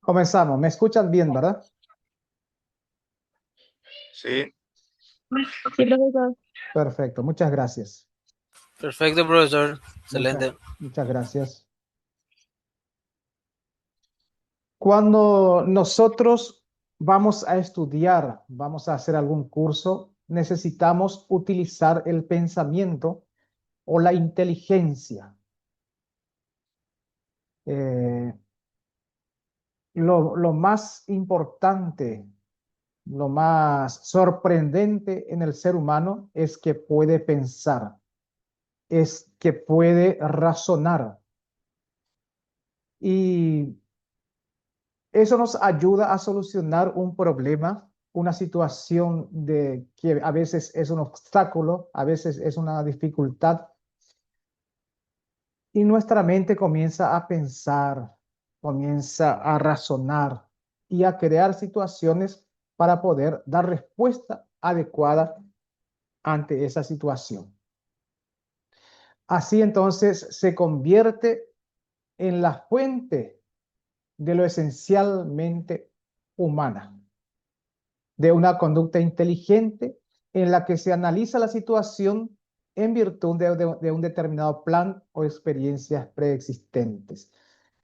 Comenzamos. ¿Me escuchan bien, verdad? Sí, Sí, profesor. Perfecto. Muchas gracias. perfecto, profesor. Muchas, Excelente. muchas gracias. Cuando nosotros vamos a estudiar, vamos a hacer algún curso, necesitamos utilizar el pensamiento o la inteligencia. Eh, lo más importante, lo más sorprendente en el ser humano es que puede pensar, es que puede razonar. Y eso nos ayuda a solucionar un problema, una situación de que a veces es un obstáculo, a veces es una dificultad, y nuestra mente comienza a pensar, comienza a razonar y a crear situaciones para poder dar respuesta adecuada ante esa situación. Así entonces se convierte en la fuente de lo esencialmente humana, de una conducta inteligente en la que se analiza la situación en virtud de un determinado plan o experiencias preexistentes.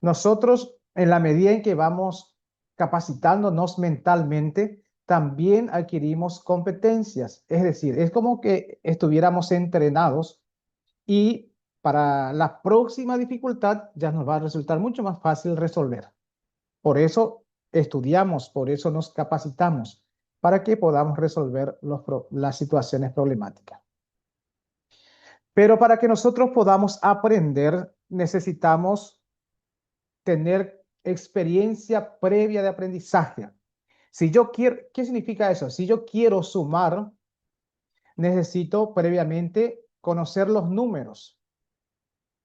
Nosotros, en la medida en que vamos capacitándonos mentalmente, también adquirimos competencias. Es decir, es como que estuviéramos entrenados y para la próxima dificultad ya nos va a resultar mucho más fácil resolver. Por eso estudiamos, por eso nos capacitamos, para que podamos resolver las situaciones problemáticas. Pero para que nosotros podamos aprender, necesitamos tener experiencia previa de aprendizaje. Si yo quiero, ¿qué significa eso? Si yo quiero sumar, necesito previamente conocer los números.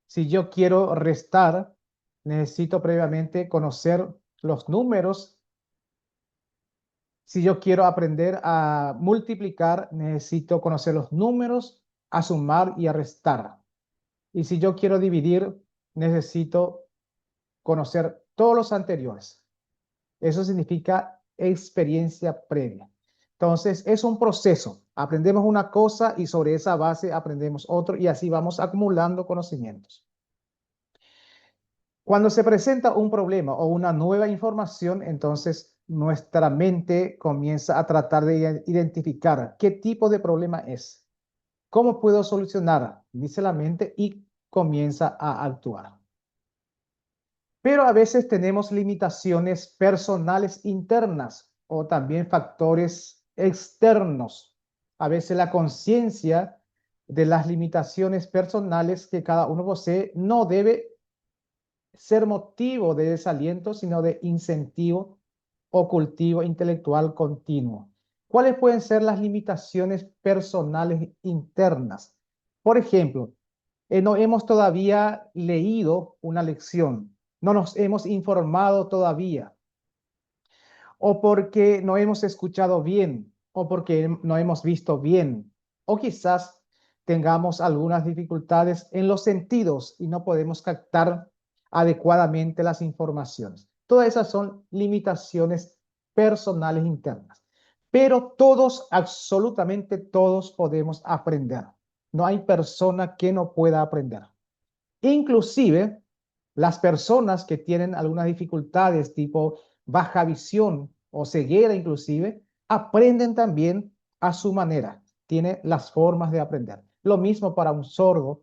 Si yo quiero restar, necesito previamente conocer los números. Si yo quiero aprender a multiplicar, necesito conocer los números, a sumar y a restar. Y si yo quiero dividir, necesito conocer todos los anteriores. Eso significa experiencia previa. Entonces, es un proceso. Aprendemos una cosa y sobre esa base aprendemos otro y así vamos acumulando conocimientos. Cuando se presenta un problema o una nueva información, entonces nuestra mente comienza a tratar de identificar qué tipo de problema es, cómo puedo solucionar, dice la mente, y comienza a actuar. Pero a veces tenemos limitaciones personales internas o también factores externos. A veces la conciencia de las limitaciones personales que cada uno posee no debe ser motivo de desaliento, sino de incentivo o cultivo intelectual continuo. ¿Cuáles pueden ser las limitaciones personales internas? Por ejemplo, no hemos todavía leído una lección, no nos hemos informado todavía, o porque no hemos escuchado bien, o porque no hemos visto bien, o quizás tengamos algunas dificultades en los sentidos y no podemos captar adecuadamente las informaciones. Todas esas son limitaciones personales internas. Pero todos, absolutamente todos podemos aprender. No hay persona que no pueda aprender. Inclusive las personas que tienen algunas dificultades tipo baja visión o ceguera inclusive, aprenden también a su manera. Tiene las formas de aprender. Lo mismo para un sordo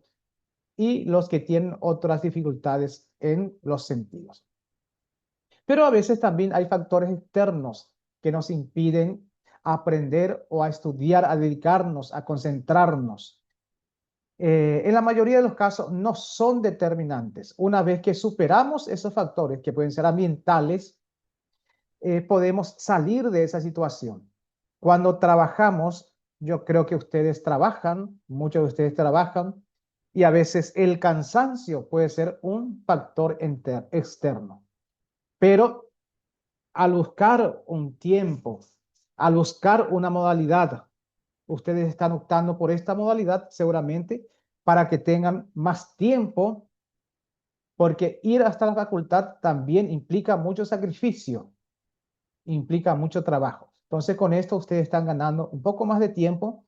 y los que tienen otras dificultades en los sentidos. Pero a veces también hay factores externos que nos impiden aprender o a estudiar, a dedicarnos, a concentrarnos. En la mayoría de los casos no son determinantes. Una vez que superamos esos factores que pueden ser ambientales, podemos salir de esa situación. Cuando trabajamos, yo creo que ustedes trabajan, muchos de ustedes trabajan, y a veces el cansancio puede ser un factor externo. Pero al buscar un tiempo, al buscar una modalidad, ustedes están optando por esta modalidad seguramente para que tengan más tiempo porque ir hasta la facultad también implica mucho sacrificio, implica mucho trabajo. Entonces, con esto ustedes están ganando un poco más de tiempo,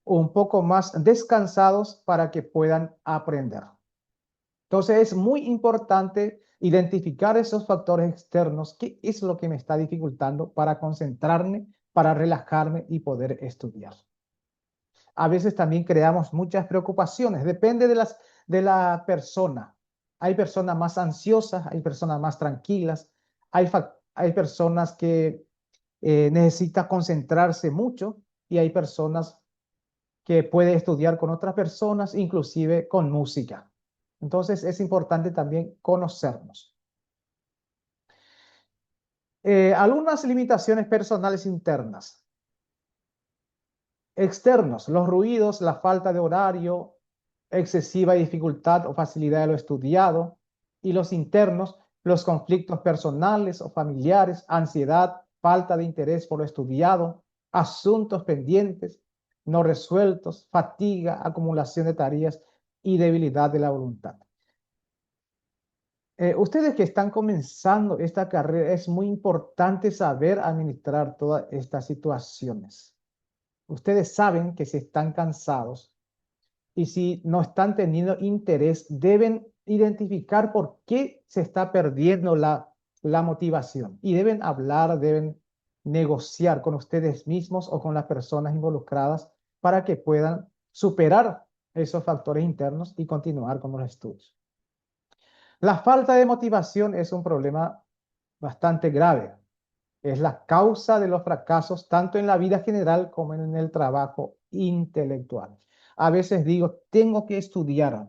un poco más descansados para que puedan aprender. Entonces, es muy importante identificar esos factores externos, qué es lo que me está dificultando para concentrarme, para relajarme y poder estudiar. A veces también creamos muchas preocupaciones, depende de la persona. Hay personas más ansiosas, hay personas más tranquilas, hay personas que necesitan concentrarse mucho y hay personas que pueden estudiar con otras personas, inclusive con música. Entonces es importante también conocernos. Algunas limitaciones personales internas. Externos, los ruidos, la falta de horario, excesiva dificultad o facilidad de lo estudiado. Y los internos, los conflictos personales o familiares, ansiedad, falta de interés por lo estudiado, asuntos pendientes, no resueltos, fatiga, acumulación de tareas y debilidad de la voluntad. Ustedes que están comenzando esta carrera, es muy importante saber administrar todas estas situaciones. Ustedes saben que si están cansados y si no están teniendo interés, deben identificar por qué se está perdiendo la motivación y deben hablar, deben negociar con ustedes mismos o con las personas involucradas para que puedan superar esos factores internos y continuar con los estudios. La falta de motivación es un problema bastante grave. Es la causa de los fracasos tanto en la vida general como en el trabajo intelectual. A veces digo, tengo que estudiar,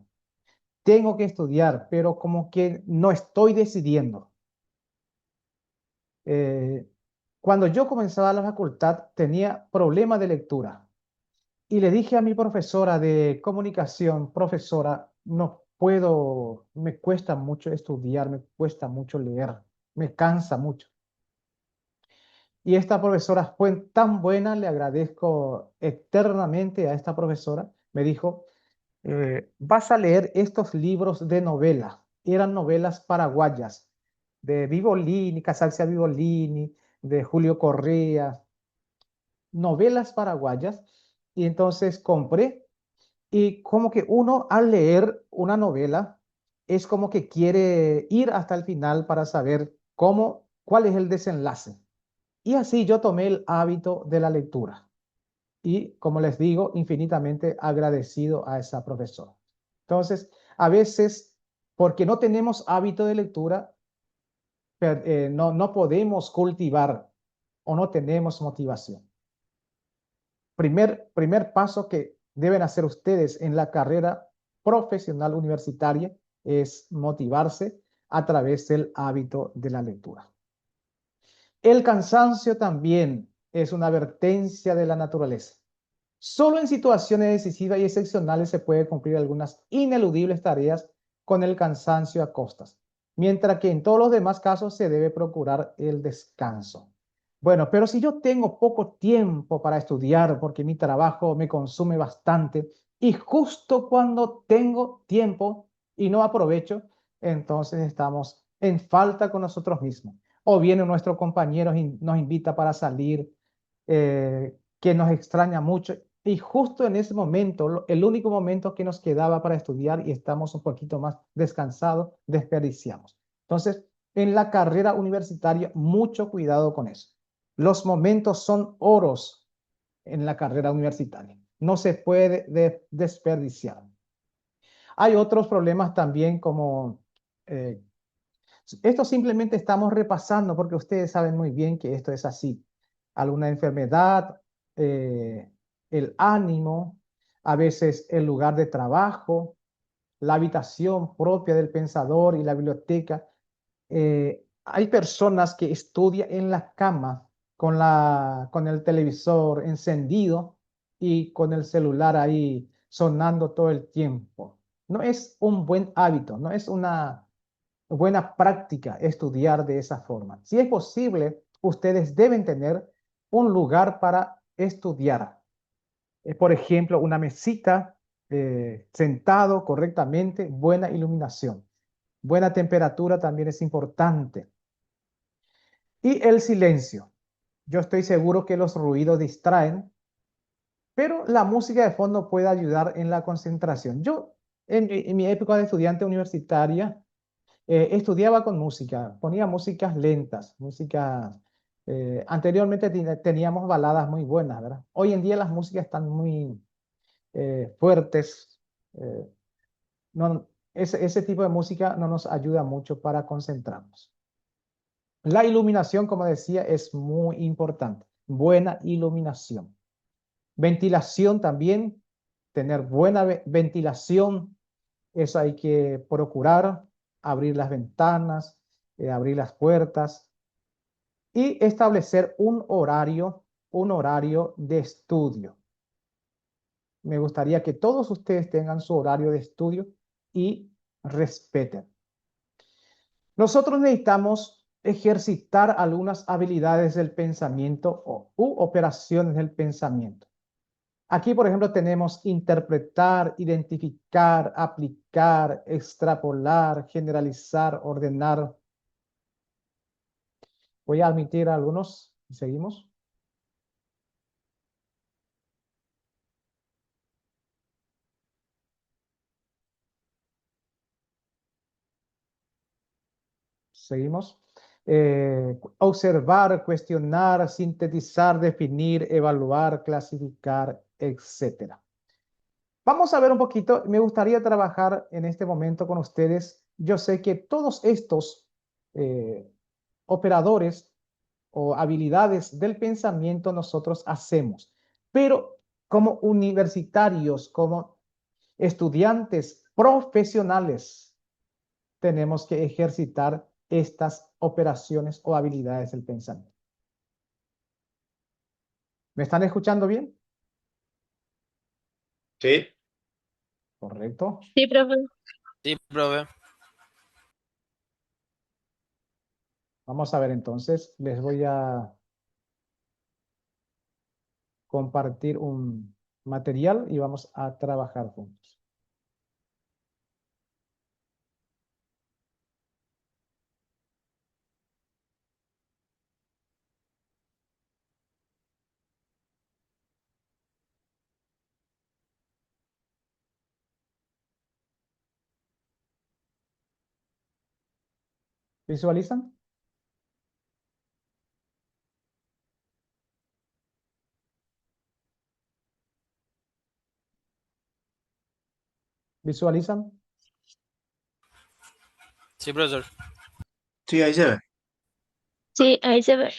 pero como que no estoy decidiendo. Eh, Cuando yo comenzaba la facultad tenía problemas de lectura y le dije a mi profesora de comunicación, profesora, no puedo, me cuesta mucho estudiar, me cuesta mucho leer, me cansa mucho. Y esta profesora fue tan buena, le agradezco eternamente a esta profesora. Me dijo, vas a leer estos libros de novela. Eran novelas paraguayas, de Vivolini, Casalcia Vivolini, de Julio Correa, novelas paraguayas. Y entonces compré y como que uno al leer una novela es como que quiere ir hasta el final para saber cuál es el desenlace. Y así yo tomé el hábito de la lectura. Y como les digo, infinitamente agradecido a esa profesora. Entonces, a veces, porque no tenemos hábito de lectura, no podemos cultivar o no tenemos motivación. Primer paso que deben hacer ustedes en la carrera profesional universitaria es motivarse a través del hábito de la lectura. El cansancio también es una advertencia de la naturaleza. Solo en situaciones decisivas y excepcionales se puede cumplir algunas ineludibles tareas con el cansancio a costas, mientras que en todos los demás casos se debe procurar el descanso. Bueno, pero si yo tengo poco tiempo para estudiar porque mi trabajo me consume bastante y justo cuando tengo tiempo y no aprovecho, entonces estamos en falta con nosotros mismos. O viene nuestro compañero y nos invita para salir, que nos extraña mucho y justo en ese momento, el único momento que nos quedaba para estudiar y estamos un poquito más descansados, desperdiciamos. Entonces, en la carrera universitaria, mucho cuidado con eso. Los momentos son oros en la carrera universitaria. No se puede desperdiciar. Hay otros problemas también como... esto simplemente estamos repasando porque ustedes saben muy bien que esto es así. Alguna enfermedad, el ánimo, a veces el lugar de trabajo, la habitación propia del pensador y la biblioteca. Hay personas que estudian en la cama con el televisor encendido y con el celular ahí sonando todo el tiempo. No es un buen hábito, no es una buena práctica estudiar de esa forma. Si es posible, ustedes deben tener un lugar para estudiar. Por ejemplo, una mesita, sentado correctamente, buena iluminación. Buena temperatura también es importante. Y el silencio. Yo estoy seguro que los ruidos distraen, pero la música de fondo puede ayudar en la concentración. Yo, en mi época de estudiante universitaria, estudiaba con música, ponía músicas lentas, músicas... anteriormente teníamos baladas muy buenas, ¿verdad? Hoy en día las músicas están muy fuertes. No, ese tipo de música no nos ayuda mucho para concentrarnos. La iluminación, como decía, es muy importante. Buena iluminación. Ventilación también, tener buena ventilación, eso hay que procurar, abrir las ventanas, abrir las puertas y establecer un horario de estudio. Me gustaría que todos ustedes tengan su horario de estudio y respeten. Nosotros necesitamos ejercitar algunas habilidades del pensamiento u operaciones del pensamiento. Aquí, por ejemplo, tenemos interpretar, identificar, aplicar, extrapolar, generalizar, ordenar. Voy a admitir algunos. Seguimos. Seguimos. Observar, cuestionar, sintetizar, definir, evaluar, clasificar, etc. Vamos a ver un poquito. Me gustaría trabajar en este momento con ustedes. Yo sé que todos estos operadores o habilidades del pensamiento nosotros hacemos, pero como universitarios, como estudiantes profesionales, tenemos que ejercitar estas operaciones o habilidades del pensamiento. ¿Me están escuchando bien? Sí. Correcto. Sí, profe. Sí, profe. Vamos a ver entonces, les voy a compartir un material y vamos a trabajar juntos. ¿Visualizan? ¿Visualizan? Sí, profesor. Sí, ahí se ve. Sí, ahí se ve.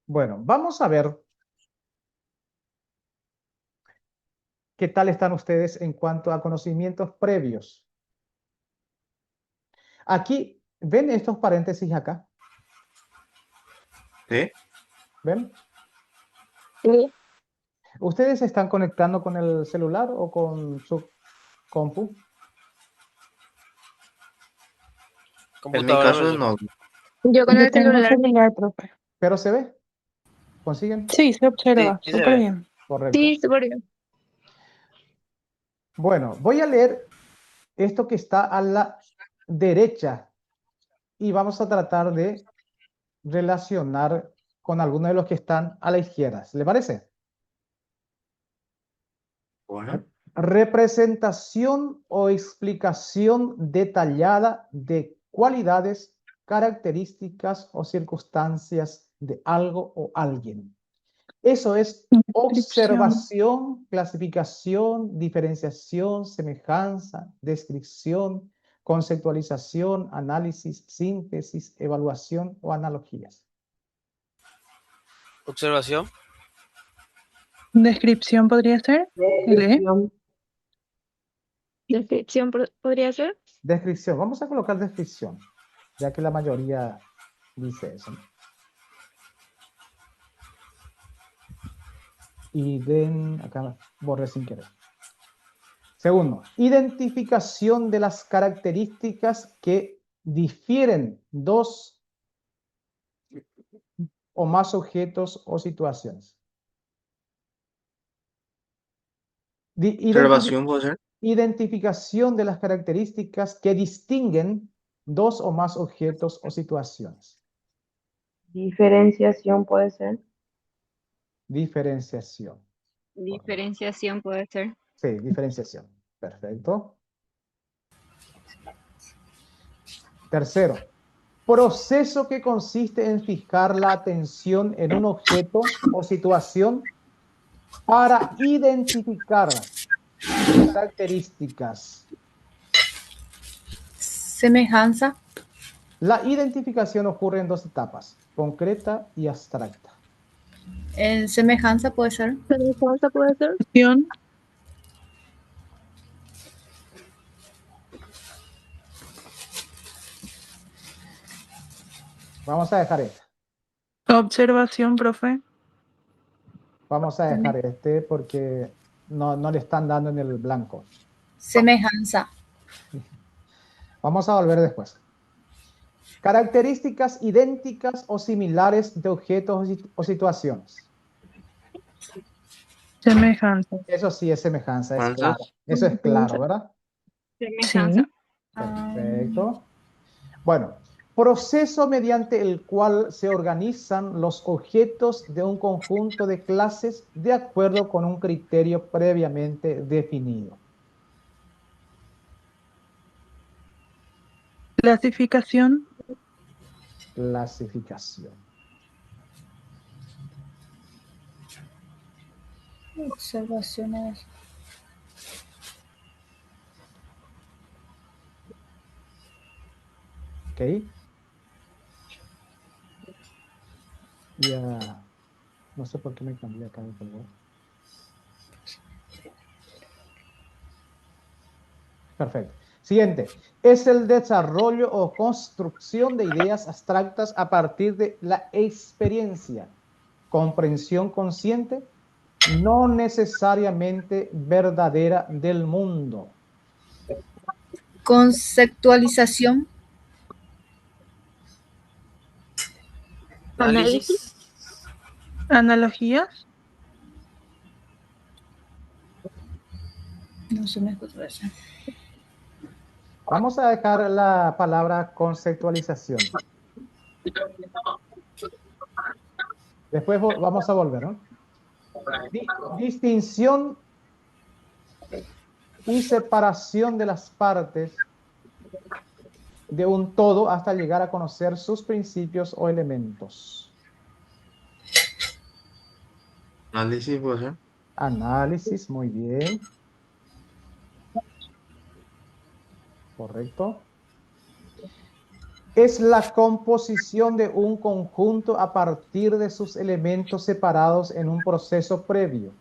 Bueno, vamos a ver qué tal están ustedes en cuanto a conocimientos previos. Aquí, ¿ven estos paréntesis acá? Sí. ¿Ven? Sí. ¿Ustedes se están conectando con el celular o con su compu? En mi Computadora, caso profesor. no. Yo con Yo el tengo celular. celular, profe. ¿Pero se ve? ¿Consiguen? Sí, se observa, Sí, se súper ve. bien. Correcto. Sí, súper bien. Bueno, voy a leer esto que está a la derecha y vamos a tratar de relacionar con algunos de los que están a la izquierda. ¿Le parece? Bueno. Representación o explicación detallada de cualidades, características o circunstancias de algo o alguien. Eso es Descripción. observación, clasificación, diferenciación, semejanza, descripción, conceptualización, análisis, síntesis, evaluación o analogías. Observación. Descripción podría ser. ¿Lee? Descripción podría ser. Descripción. Vamos a colocar descripción, ya que la mayoría dice eso, ¿no? Y acá borré sin querer. Segundo, identificación de las características que difieren dos o más objetos o situaciones. Observación, ¿puedo hacer? Identificación de las características que distinguen dos o más objetos o situaciones. Diferenciación puede ser. Diferenciación. Diferenciación puede ser. Sí, diferenciación. Perfecto. Tercero, proceso que consiste en fijar la atención en un objeto o situación para identificar características. Semejanza. La identificación ocurre en dos etapas, concreta y abstracta. Semejanza puede ser. ¿Semejanza puede ser? Acción. Vamos a dejar este. Observación, profe. Vamos a dejar este porque no le están dando en el blanco. Semejanza. Vamos a volver después. Características idénticas o similares de objetos o situaciones. Semejanza. Eso sí es semejanza, es Semejanza. claro. Eso es claro, ¿verdad? Semejanza. Sí. Perfecto. Bueno, proceso mediante el cual se organizan los objetos de un conjunto de clases de acuerdo con un criterio previamente definido. Clasificación. Clasificación. Observaciones. ¿Ok? Ya. No sé por qué me cambié acá de color. Perfecto. Siguiente. Es el desarrollo o construcción de ideas abstractas a partir de la experiencia, comprensión consciente, no necesariamente verdadera del mundo. Conceptualización. Análisis. Analogías. No se me escucha eso. Vamos a dejar la palabra conceptualización. Después vamos a volver, ¿no? Distinción y separación de las partes de un todo hasta llegar a conocer sus principios o elementos. Análisis puede ser. Análisis, muy bien. Correcto. Es la composición de un conjunto a partir de sus elementos separados en un proceso previo.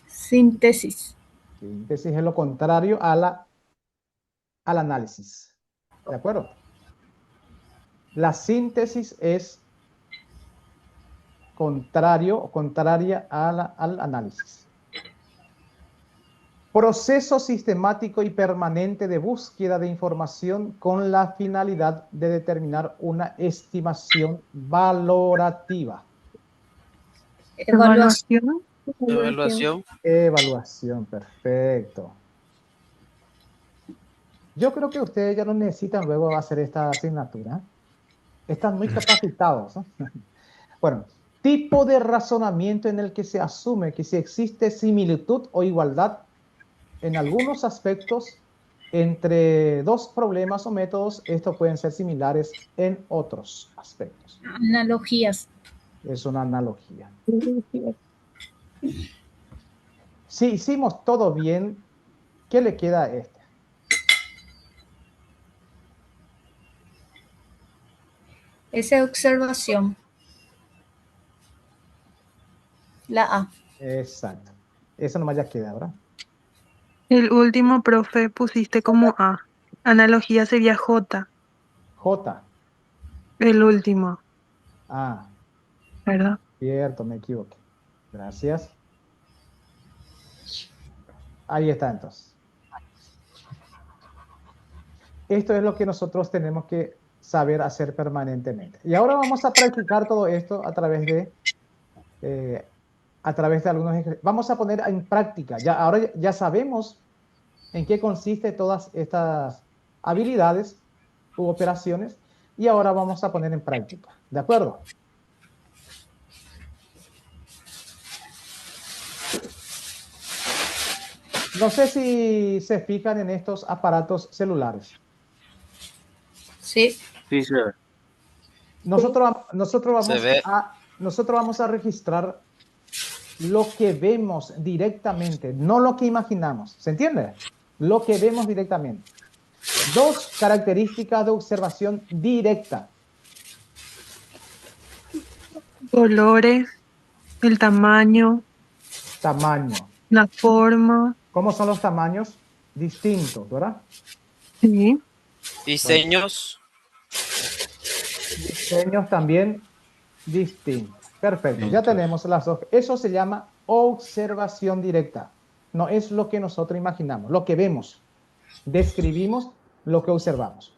Síntesis. Síntesis es lo contrario al análisis. ¿De acuerdo? La síntesis es contraria al análisis. Proceso sistemático y permanente de búsqueda de información con la finalidad de determinar una estimación valorativa. Evaluación. Evaluación. Evaluación, perfecto. Yo creo que ustedes ya no necesitan luego hacer esta asignatura. Están muy capacitados, ¿no? Bueno, tipo de razonamiento en el que se asume que si existe similitud o igualdad en algunos aspectos entre dos problemas o métodos, estos pueden ser similares en otros aspectos. Analogías. Es una analogía. Si hicimos todo bien, ¿qué le queda a este? Esa observación. La A. Exacto. Eso nomás ya queda, ¿verdad? El último, profe, pusiste como A. Analogía sería J. J. El último, Ah, ¿verdad? cierto, me equivoqué. Gracias. Ahí está entonces. Esto es lo que nosotros tenemos que saber hacer permanentemente. Y ahora vamos a practicar todo esto a través de a través de algunos ejercicios. Vamos a poner en práctica. Ahora ya sabemos en qué consiste todas estas habilidades u operaciones y ahora vamos a poner en práctica. ¿De acuerdo? No sé si se fijan en estos aparatos celulares. Sí, Sí, sir. Nosotros Se ve. nosotros vamos a registrar lo que vemos directamente, no lo que imaginamos. ¿Se entiende? Lo que vemos directamente. Dos características de observación directa. Colores, el tamaño, Tamaño. la forma. ¿Cómo son los tamaños? Distintos, ¿verdad? Sí. Diseños. Diseños también distintos. Perfecto, ya Distintos. tenemos las dos. Eso se llama observación directa. No es lo que nosotros imaginamos, lo que vemos. Describimos lo que observamos.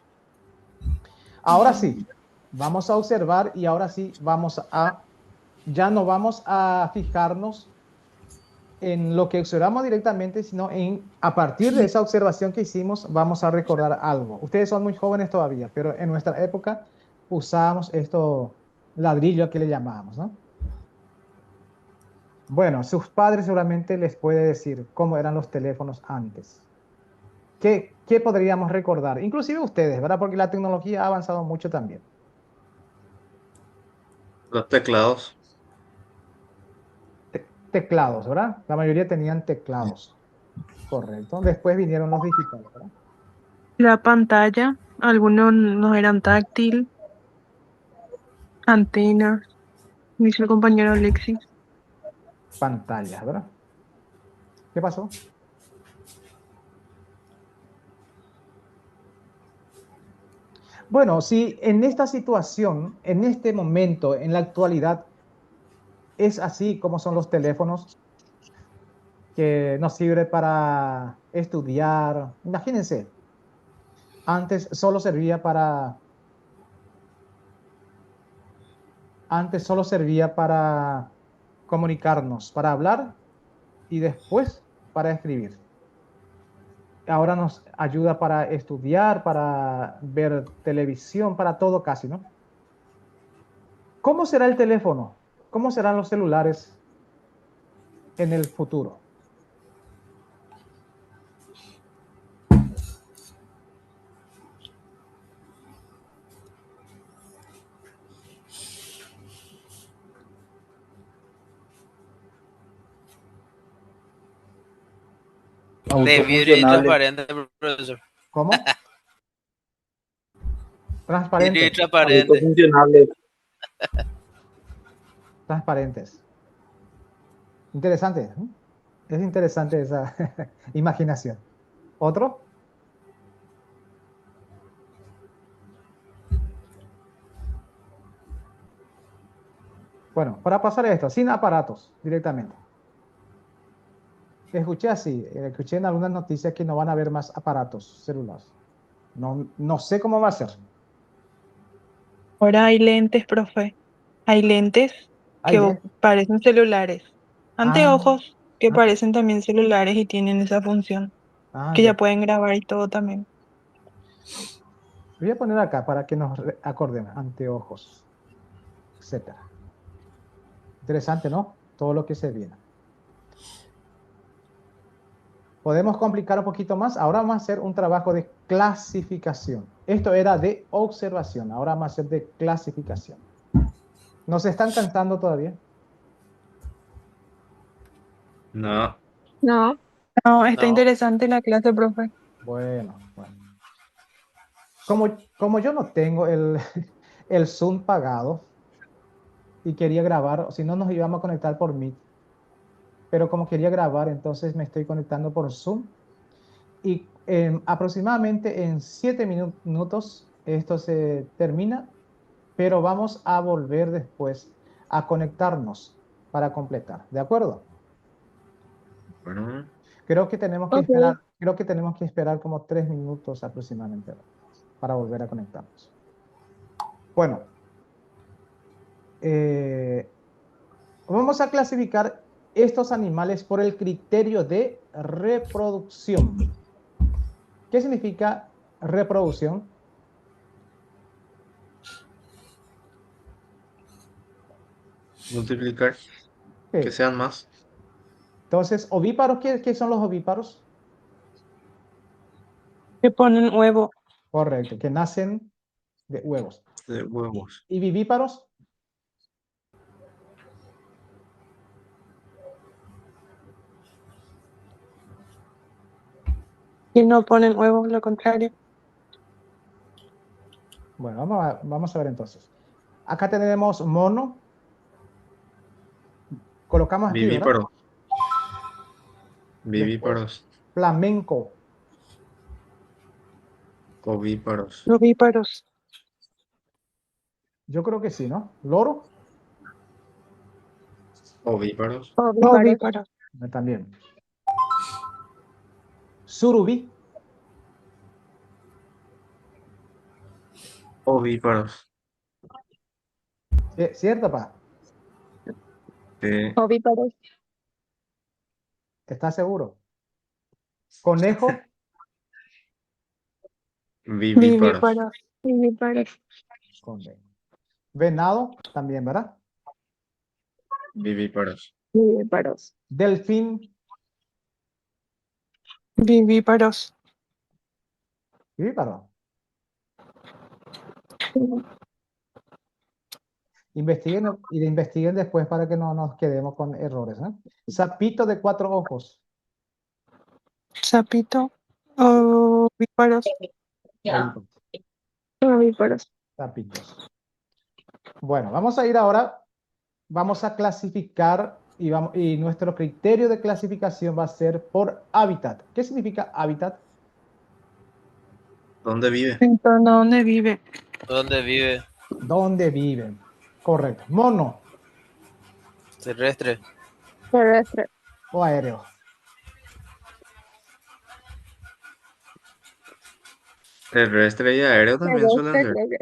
Ahora sí, vamos a observar y ahora sí ya no vamos a fijarnos en lo que observamos directamente, sino a partir de esa observación que hicimos, vamos a recordar algo. Ustedes son muy jóvenes todavía, pero en nuestra época usábamos esto ladrillo que le llamábamos, ¿no? Bueno, sus padres seguramente les puede decir cómo eran los teléfonos antes. ¿Qué podríamos recordar? Inclusive ustedes, ¿verdad? Porque la tecnología ha avanzado mucho también. Los teclados. Teclados, ¿verdad? La mayoría tenían teclados. Correcto. Después vinieron los digitales, ¿verdad? La pantalla, algunos no eran táctil, antenas, dice el compañero Alexis. Pantallas, ¿verdad? ¿Qué pasó? Bueno, si en esta situación, en este momento, en la actualidad, es así como son los teléfonos que nos sirve para estudiar. Imagínense, antes solo servía para comunicarnos, para hablar y después para escribir. Ahora nos ayuda para estudiar, para ver televisión, para todo casi, ¿no? ¿Cómo será el teléfono? ¿Cómo serán los celulares en el futuro? De vidrio y transparente, profesor. ¿Cómo? Vidrio y Transparentes. transparente. Transparentes. Interesante, ¿no? Es interesante esa imaginación. ¿Otro? Bueno, para pasar a esto, sin aparatos, directamente. Escuché así, escuché en algunas noticias que no van a haber más aparatos celulares. No sé cómo va a ser. Ahora hay lentes, profe. Hay lentes Hay que lentes. parecen celulares. Ah, Anteojos que ah, parecen también celulares y tienen esa función. Que ya ya. pueden grabar y todo también. Voy a poner acá para que nos acordemos. Anteojos, etcétera. Interesante, ¿no? Todo lo que se viene. Podemos complicar un poquito más. Ahora vamos a hacer un trabajo de clasificación. Esto era de observación. Ahora vamos a hacer de clasificación. ¿Nos están cantando todavía? No. No. No, está No. interesante la clase, profe. Bueno. Como yo no tengo el Zoom pagado y quería grabar, si no nos íbamos a conectar por Meet, pero como quería grabar, entonces me estoy conectando por Zoom y aproximadamente en 7 minutos esto se termina, pero vamos a volver después a conectarnos para completar, ¿de acuerdo? Bueno. Ok. Creo que tenemos que esperar como 3 minutos aproximadamente para volver a conectarnos. Bueno, vamos a clasificar estos animales por el criterio de reproducción. ¿Qué significa reproducción? Multiplicar. ¿Qué? Que sean más. Entonces, ovíparos, ¿qué son los ovíparos? Que ponen huevo. Correcto, que nacen de huevos. De huevos. ¿Y vivíparos? Que no ponen huevos, lo contrario. Bueno, vamos a ver entonces. Acá tenemos mono. Colocamos aquí, ¿verdad? Vivíparos. Vivíparos. Flamenco. Ovíparos. Ovíparos. Yo creo que sí, ¿no? Loro. Ovíparos. Ovíparos. También. Surubí. Ovíparos. ¿Cierto, pa? Ovíparos. ¿Estás seguro? Conejo. Vivíparos. Vivíparos. Ovíparos. Conejo. Venado, también, ¿verdad? Vivíparos. Ovíparos. Delfín. Vivíparos. Vivíparo. Investiguen después para que no nos quedemos con errores, ¿eh? Sapito de 4 ojos. Sapito. Ovíparos. Ovíparos. Ovíparos. Sapitos. Bueno, vamos a ir ahora, vamos a clasificar y nuestro criterio de clasificación va a ser por hábitat. ¿Qué significa hábitat? ¿Dónde vive? En torno a donde vive. ¿Dónde vive? ¿Dónde viven? Correcto. Mono Terrestre. Terrestre. o aéreo. Terrestre y aéreo también suelen ser. Terrestre,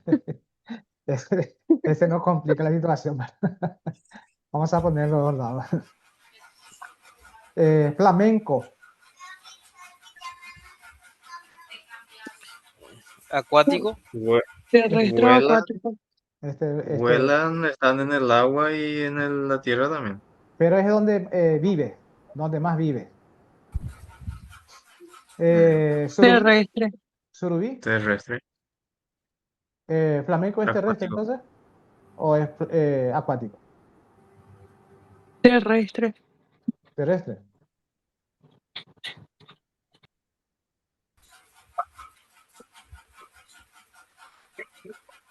creo que. Ese no complica la situación. Vamos a ponerlo a los lados. Flamenco. Acuático. Terrestre o Vuelan, acuático. vuelan, están en el agua y en la tierra también. Pero es donde vive, donde más vive. Surubí. Terrestre. Surubí. Terrestre. ¿Flamenco es terrestre Acuático. entonces? ¿O es acuático? Terrestre. Terrestre.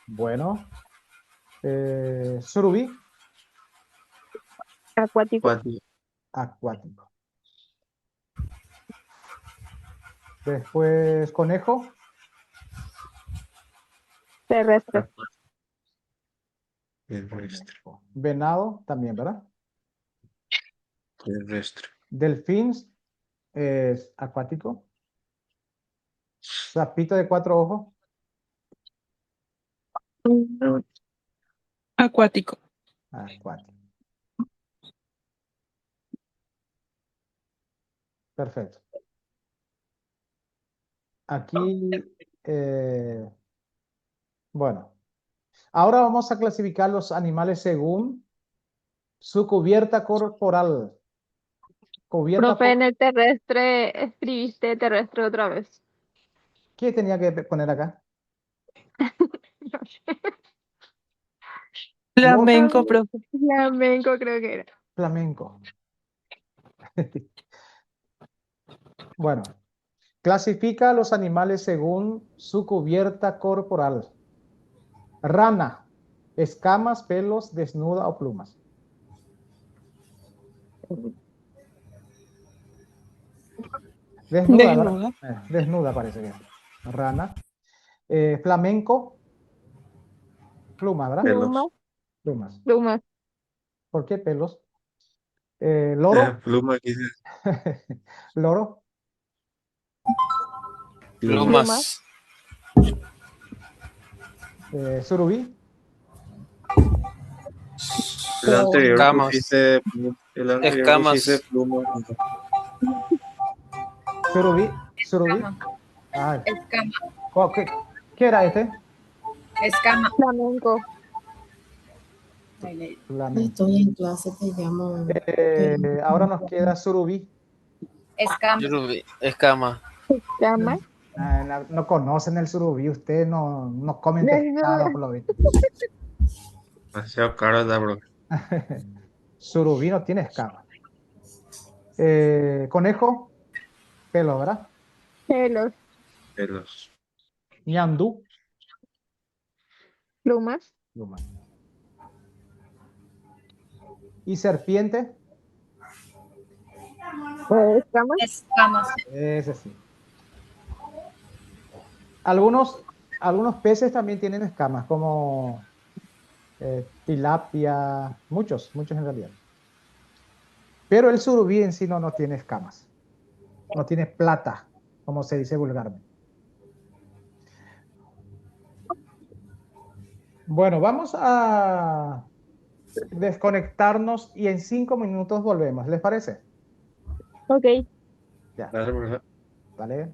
Bueno. Surubí. Acuático. Acuático. Acuático. Después, conejo. Terrestre. Terrestre. Venado también, ¿verdad? Terrestre. Delfín es acuático. Sapito de 4 ojos. Acuático. Acuático. Perfecto. Aquí, bueno, ahora vamos a clasificar los animales según su cubierta corporal. Cubierta Profe, en el terrestre escribiste terrestre otra vez. ¿Qué tenía que poner acá? Flamenco, profe. Flamenco creo que era. Flamenco. Bueno, clasifica a los animales según su cubierta corporal. Rana, escamas, pelos, desnuda o plumas. Desnuda, ¿verdad? Desnuda. Desnuda parece bien. Rana. Flamenco, plumas, ¿verdad? Plumas. Plumas. Plumas. ¿Por qué pelos? Loro. Pluma, aquí dice. Loro. Plumas. Surubí. El anterior Escamas. pusiste, el anterior Escamas. pusiste pluma. Surubí. Surubí. Escama. Ah, Escama. ¿qué era este? Escama. Flamenco. Flamenco. Estoy en clase, te llamo. Ahora nos queda surubí. Escama. Yurubi, escama. Llama. No conocen el surubí, ustedes no comen No, pescado, no. por lo visto. Demasiado caro la bro. Surubí no tiene escamas. Conejo, pelo, ¿verdad? Pelos. Pelos. Ñandú, Plumas. pluma. Y serpiente, Escamas. Escamas. ese sí. Algunos peces también tienen escamas, como tilapia, muchos en realidad. Pero el surubí en sí no tiene escamas. No tiene plata, como se dice vulgarmente. Bueno, vamos a desconectarnos y en 5 minutos volvemos. ¿Les parece? Ok. Ya, Dale, bro. ¿vale?